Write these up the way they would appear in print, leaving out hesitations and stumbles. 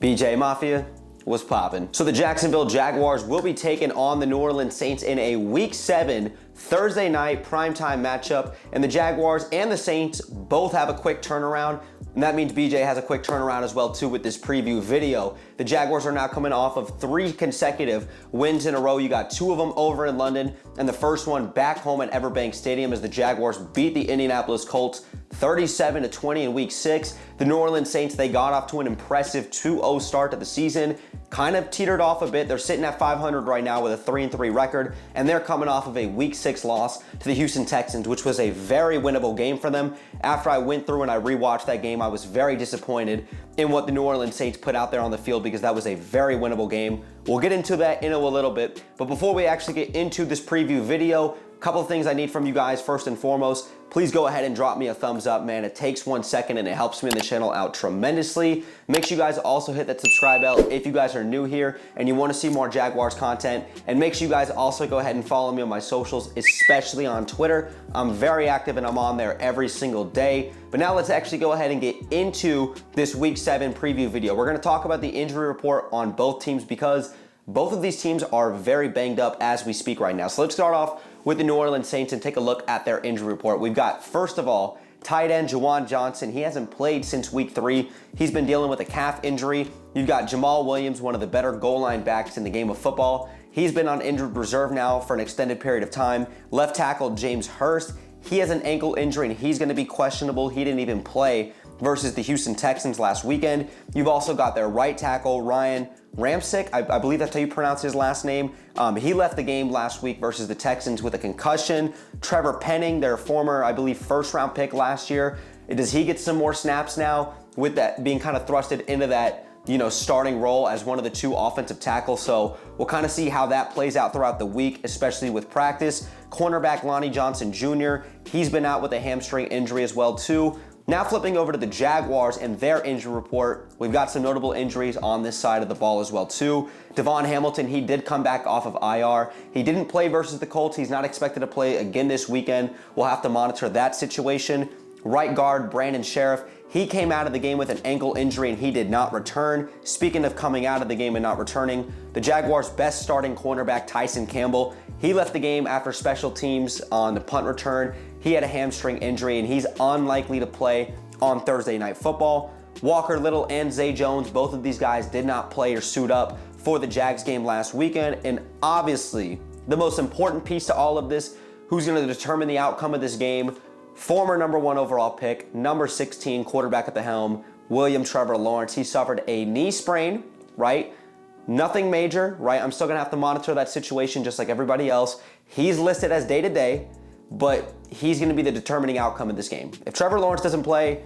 BJ Mafia was popping. So the Jacksonville Jaguars will be taking on the New Orleans Saints in a Week 7 Thursday night primetime matchup, and the Jaguars and the Saints both have a quick turnaround, and that means BJ has a quick turnaround as well too with this preview video. The Jaguars are now coming off of 3 consecutive wins in a row. You got 2 of them over in London, and the first one back home at Everbank Stadium as the Jaguars beat the Indianapolis Colts 37-20 in Week 6. The New Orleans Saints, they got off to an impressive 2-0 start to the season, kind of teetered off a bit. They're sitting at 500 right now with a 3-3 record, and they're coming off of a Week 6 loss to the Houston Texans, which was a very winnable game for them. After I went through and I rewatched that game, I was very disappointed in what the New Orleans Saints put out there on the field because that was a very winnable game. We'll get into that in a little bit, but before we actually get into this preview video, a couple of things I need from you guys. First and foremost, please go ahead and drop me a thumbs up, man. It takes 1 second and it helps me in the channel out tremendously. Make sure you guys also hit that subscribe bell if you guys are new here and you want to see more Jaguars content. And make sure you guys also go ahead and follow me on my socials, especially on Twitter. I'm very active and I'm on there every single day. But now let's actually go ahead and get into this Week 7 preview video. We're going to talk about the injury report on both teams because both of these teams are very banged up as we speak right now. So let's start off with the New Orleans Saints and take a look at their injury report. We've got, first of all, tight end Juwan Johnson. He hasn't played since Week 3. He's been dealing with a calf injury. You've got Jamal Williams, one of the better goal line backs in the game of football. He's been on injured reserve now for an extended period of time. Left tackle James Hurst. He has an ankle injury and he's going to be questionable. He didn't even play versus the Houston Texans last weekend. You've also got their right tackle Ryan Ramczyk, I believe that's how you pronounce his last name. He left the game last week versus the Texans with a concussion. Trevor Penning, their former, I believe, first-round pick last year. Does he get some more snaps now with that being kind of thrusted into that, starting role as one of the 2 offensive tackles? So we'll kind of see how that plays out throughout the week, especially with practice. Cornerback Lonnie Johnson Jr., he's been out with a hamstring injury as well too. Now flipping over to the Jaguars and their injury report, we've got some notable injuries on this side of the ball as well too. Devon Hamilton, he did come back off of IR. He didn't play versus the Colts. He's not expected to play again this weekend. We'll have to monitor that situation. Right guard Brandon Sheriff, he came out of the game with an ankle injury and he did not return. Speaking of coming out of the game and not returning, the Jaguars' best starting cornerback Tyson Campbell, he left the game after special teams on the punt return. He had a hamstring injury and he's unlikely to play on Thursday Night Football. Walker Little and Zay Jones, both of these guys did not play or suit up for the Jags game last weekend. And obviously, the most important piece to all of this, who's going to determine the outcome of this game, former number 1 overall pick, number 16 quarterback at the helm, William Trevor Lawrence. He suffered a knee sprain, right? Nothing major, right? I'm still going to have to monitor that situation just like everybody else. He's listed as day-to-day, but he's going to be the determining outcome of this game. If Trevor Lawrence doesn't play,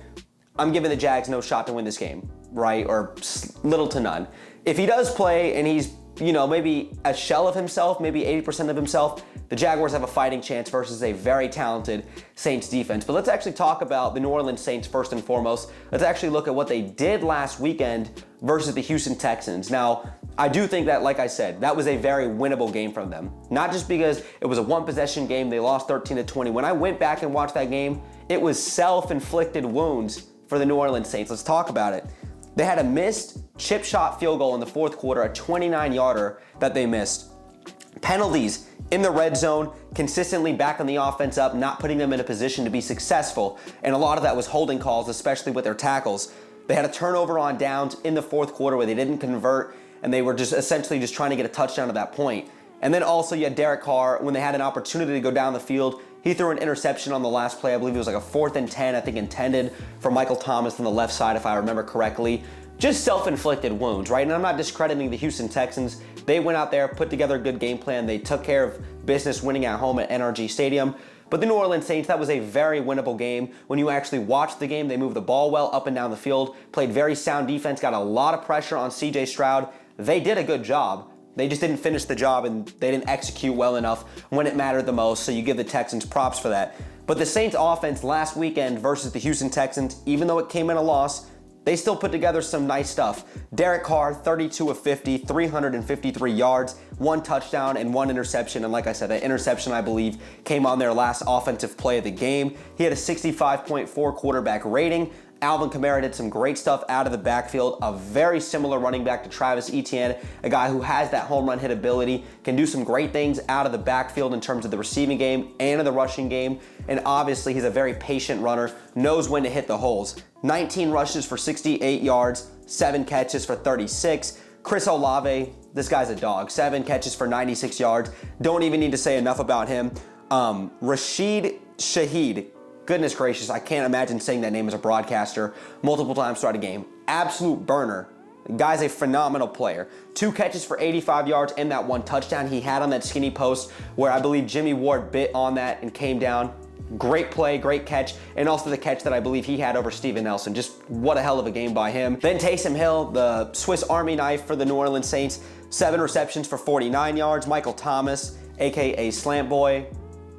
I'm giving the Jags no shot to win this game, right? Or little to none. If he does play and he's, maybe a shell of himself, maybe 80% of himself, the Jaguars have a fighting chance versus a very talented Saints defense. But let's actually talk about the New Orleans Saints first and foremost. Let's actually look at what they did last weekend versus the Houston Texans. Now, I do think that, like I said, that was a very winnable game from them. Not just because it was a 1-possession game, they lost 13-20. When I went back and watched that game, it was self-inflicted wounds for the New Orleans Saints. Let's talk about it. They had a missed chip shot field goal in the 4th quarter, a 29-yarder that they missed. Penalties in the red zone, consistently backing the offense up, not putting them in a position to be successful. And a lot of that was holding calls, especially with their tackles. They had a turnover on downs in the 4th quarter where they didn't convert, and they were just essentially just trying to get a touchdown at that point. And then also you had Derek Carr, when they had an opportunity to go down the field, he threw an interception on the last play. I believe it was like a 4th and 10, I think intended for Michael Thomas on the left side, if I remember correctly. Just self-inflicted wounds, right? And I'm not discrediting the Houston Texans. They went out there, put together a good game plan. They took care of business winning at home at NRG Stadium. But the New Orleans Saints, that was a very winnable game. When you actually watched the game, they moved the ball well up and down the field, played very sound defense, got a lot of pressure on CJ Stroud. They did a good job. They just didn't finish the job and they didn't execute well enough when it mattered the most, so you give the Texans props for that. But the Saints offense last weekend versus the Houston Texans, even though it came in a loss, they still put together some nice stuff. Derek Carr, 32 of 50, 353 yards, 1 touchdown and 1 interception. And like I said, that interception, I believe, came on their last offensive play of the game. He had a 65.4 quarterback rating. Alvin Kamara did some great stuff out of the backfield, a very similar running back to Travis Etienne, a guy who has that home run hit ability, can do some great things out of the backfield in terms of the receiving game and in the rushing game, and obviously he's a very patient runner, knows when to hit the holes. 19 rushes for 68 yards, 7 catches for 36. Chris Olave, this guy's a dog, 7 catches for 96 yards. Don't even need to say enough about him. Rashid Shaheed, goodness gracious, I can't imagine saying that name as a broadcaster multiple times throughout a game. Absolute burner. The guy's a phenomenal player. 2 catches for 85 yards and that 1 touchdown he had on that skinny post where I believe Jimmy Ward bit on that and came down. Great play, great catch, and also the catch that I believe he had over Steven Nelson. Just what a hell of a game by him. Then Taysom Hill, the Swiss Army knife for the New Orleans Saints, 7 receptions for 49 yards. Michael Thomas, aka Slant Boy,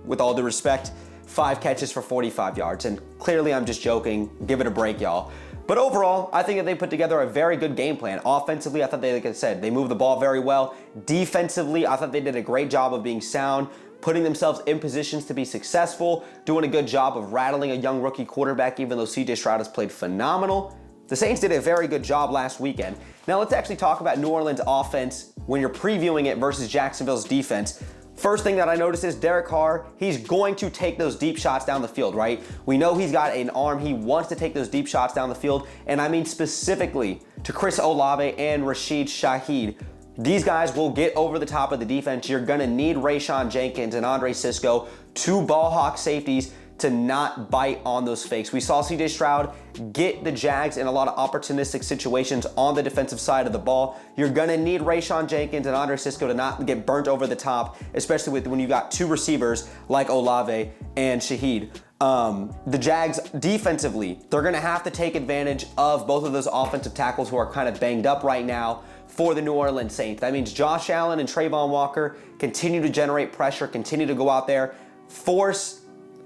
with all due respect, 5 catches for 45 yards. And clearly I'm just joking, give it a break, y'all. But overall, I think that they put together a very good game plan. Offensively, I thought they, like I said, they moved the ball very well. Defensively, I thought they did a great job of being sound, putting themselves in positions to be successful, doing a good job of rattling a young rookie quarterback, even though CJ Stroud has played phenomenal. The Saints did a very good job last weekend. Now let's actually talk about New Orleans offense when you're previewing it versus Jacksonville's defense. First thing that I noticed is Derek Carr, he's going to take those deep shots down the field, right? We know he's got an arm, he wants to take those deep shots down the field, and I mean specifically to Chris Olave and Rashid Shaheed. These guys will get over the top of the defense. You're gonna need Rayshawn Jenkins and Andre Sisco, 2 ball hawk safeties, to not bite on those fakes. We saw CJ Stroud get the Jags in a lot of opportunistic situations on the defensive side of the ball. You're gonna need Rayshawn Jenkins and Andre Sisco to not get burnt over the top, especially when you got 2 receivers like Olave and Shaheed. The Jags defensively, they're gonna have to take advantage of both of those offensive tackles who are kind of banged up right now for the New Orleans Saints. That means Josh Allen and Trayvon Walker continue to generate pressure, continue to go out there, force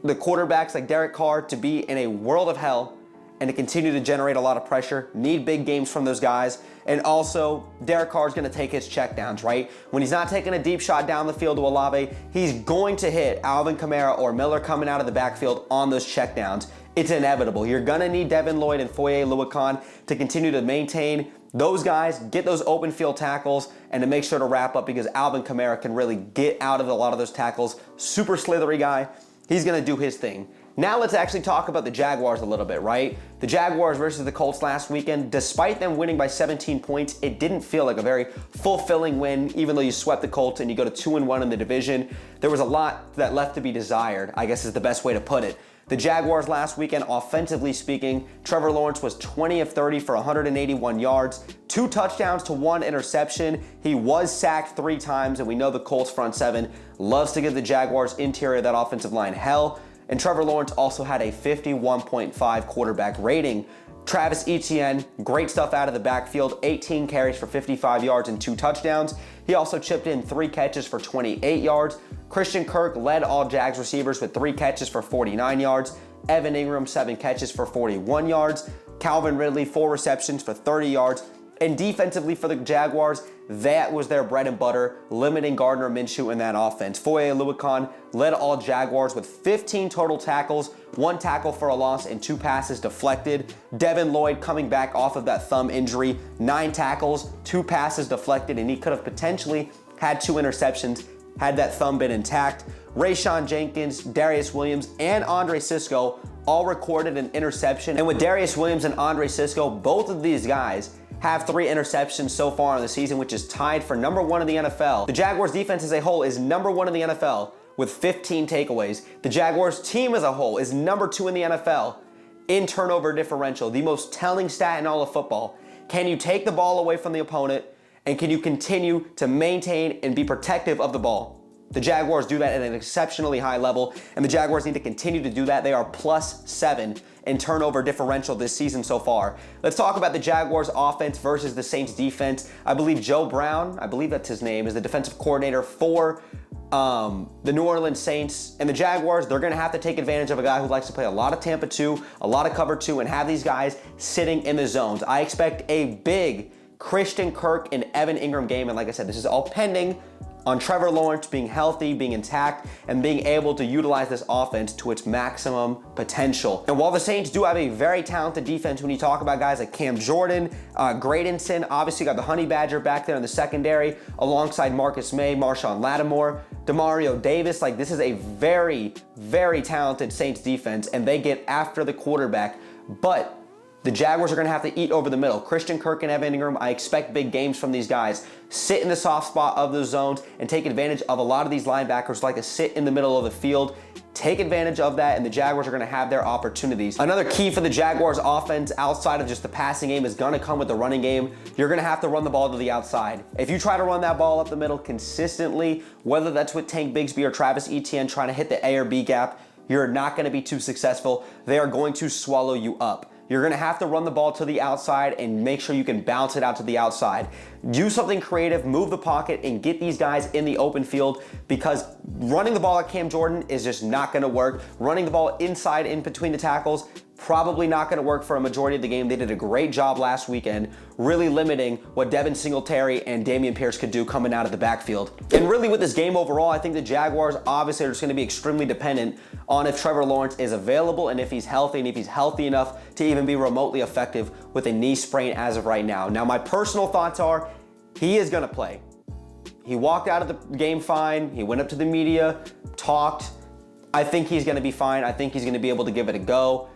the quarterbacks like Derek Carr to be in a world of hell and to continue to generate a lot of pressure. Need big games from those guys. And also, Derek Carr is going to take his checkdowns, right? When he's not taking a deep shot down the field to Olave, he's going to hit Alvin Kamara or Miller coming out of the backfield on those checkdowns. It's inevitable. You're going to need Devin Lloyd and Foye Oluokun to continue to maintain those guys, get those open field tackles, and to make sure to wrap up because Alvin Kamara can really get out of a lot of those tackles. Super slithery guy. He's going to do his thing. Now let's actually talk about the Jaguars a little bit, right? The Jaguars versus the Colts last weekend, despite them winning by 17 points, it didn't feel like a very fulfilling win, even though you swept the Colts and you go to 2-1 in the division. There was a lot that left to be desired, I guess is the best way to put it. The Jaguars last weekend, offensively speaking, Trevor Lawrence was 20 of 30 for 181 yards, 2 touchdowns to 1 interception. He was sacked 3 times, and we know the Colts front 7 loves to give the Jaguars interior of that offensive line hell. And Trevor Lawrence also had a 51.5 quarterback rating. Travis Etienne, great stuff out of the backfield, 18 carries for 55 yards and 2 touchdowns. He also chipped in 3 catches for 28 yards. Christian Kirk led all Jags receivers with 3 catches for 49 yards. Evan Ingram, 7 catches for 41 yards. Calvin Ridley, 4 receptions for 30 yards. And defensively for the Jaguars, that was their bread and butter, limiting Gardner Minshew in that offense. Foye Oluokun led all Jaguars with 15 total tackles, 1 tackle for a loss, and 2 passes deflected. Devin Lloyd coming back off of that thumb injury, 9 tackles, 2 passes deflected, and he could have potentially had 2 interceptions had that thumb been intact. Rayshawn Jenkins, Darius Williams, and Andre Sisco all recorded an interception. And with Darius Williams and Andre Sisco, both of these guys have 3 interceptions so far in the season, which is tied for number 1 in the NFL. The Jaguars defense as a whole is number 1 in the NFL with 15 takeaways. The Jaguars team as a whole is number 2 in the NFL in turnover differential, the most telling stat in all of football. Can you take the ball away from the opponent, and can you continue to maintain and be protective of the ball? The Jaguars do that at an exceptionally high level, and the Jaguars need to continue to do that. They are +7 in turnover differential this season so far. Let's talk about the Jaguars offense versus the Saints defense. I believe Joe Brown, I believe that's his name, is the defensive coordinator for the New Orleans Saints. And the Jaguars, they're gonna have to take advantage of a guy who likes to play a lot of Tampa 2, a lot of cover 2, and have these guys sitting in the zones. I expect a big Christian Kirk and Evan Ingram game, and like I said, this is all pending on Trevor Lawrence being healthy, being intact, and being able to utilize this offense to its maximum potential. And while the Saints do have a very talented defense, when you talk about guys like Cam Jordan, Graydonson, obviously got the Honey Badger back there in the secondary, alongside Marcus May, Marshawn Lattimore, Demario Davis, like this is a very, very talented Saints defense, and they get after the quarterback. But the Jaguars are going to have to eat over the middle. Christian Kirk and Evan Ingram, I expect big games from these guys. Sit in the soft spot of those zones and take advantage of a lot of these linebackers like to sit in the middle of the field. Take advantage of that, and the Jaguars are going to have their opportunities. Another key for the Jaguars offense outside of just the passing game is going to come with the running game. You're going to have to run the ball to the outside. If you try to run that ball up the middle consistently, whether that's with Tank Bigsby or Travis Etienne trying to hit the A or B gap, you're not going to be too successful. They are going to swallow you up. You're going to have to run the ball to the outside and make sure you can bounce it out to the outside. Do something creative, move the pocket, and get these guys in the open field, because running the ball at Cam Jordan is just not going to work. Running the ball inside in between the tackles, probably not going to work for a majority of the game. They did a great job last weekend, really limiting what Devin Singletary and Dameon Pierce could do coming out of the backfield. And really with this game overall, I think the Jaguars obviously are just going to be extremely dependent on if Trevor Lawrence is available and if he's healthy, and if he's healthy enough to even be remotely effective with a knee sprain as of right now. Now, my personal thoughts are he is going to play. He walked out of the game fine. He went up to the media, talked. I think he's going to be fine. I think he's going to be able to give it a go.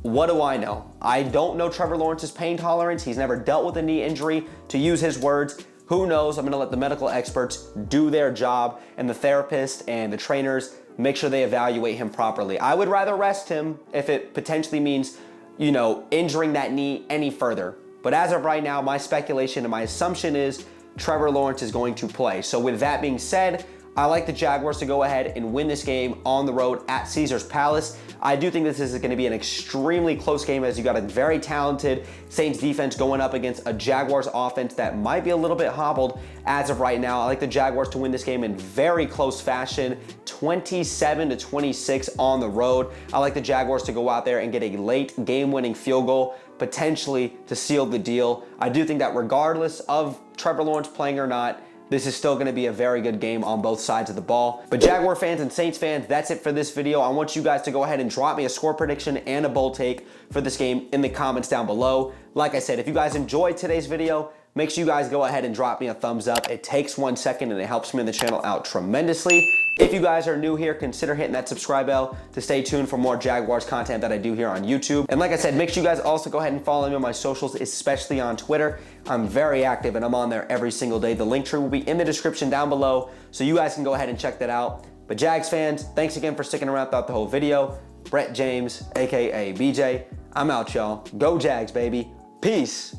What do I know? I don't know Trevor Lawrence's pain tolerance. He's never dealt with a knee injury. To use his words, who knows? I'm going to let the medical experts do their job, and the therapist and the trainers make sure they evaluate him properly. I would rather rest him if it potentially means, injuring that knee any further. But as of right now, my speculation and my assumption is Trevor Lawrence is going to play. So with that being said, I like the Jaguars to go ahead and win this game on the road at Caesars Palace. I do think this is going to be an extremely close game, as you got a very talented Saints defense going up against a Jaguars offense that might be a little bit hobbled as of right now. I like the Jaguars to win this game in very close fashion, 27-26 on the road. I like the Jaguars to go out there and get a late game-winning field goal, potentially to seal the deal. I do think that regardless of Trevor Lawrence playing or not, this is still going to be a very good game on both sides of the ball. But Jaguar fans and Saints fans, that's it for this video. I want you guys to go ahead and drop me a score prediction and a bold take for this game in the comments down below. Like I said, if you guys enjoyed today's video, make sure you guys go ahead and drop me a thumbs up. It takes 1 second and it helps me in the channel out tremendously. If you guys are new here, consider hitting that subscribe bell to stay tuned for more Jaguars content that I do here on YouTube. And like I said, make sure you guys also go ahead and follow me on my socials, especially on Twitter. I'm very active and I'm on there every single day. The link tree will be in the description down below, so you guys can go ahead and check that out. But Jags fans, thanks again for sticking around throughout the whole video. Brett James, AKA BJ, I'm out, y'all. Go Jags, baby. Peace.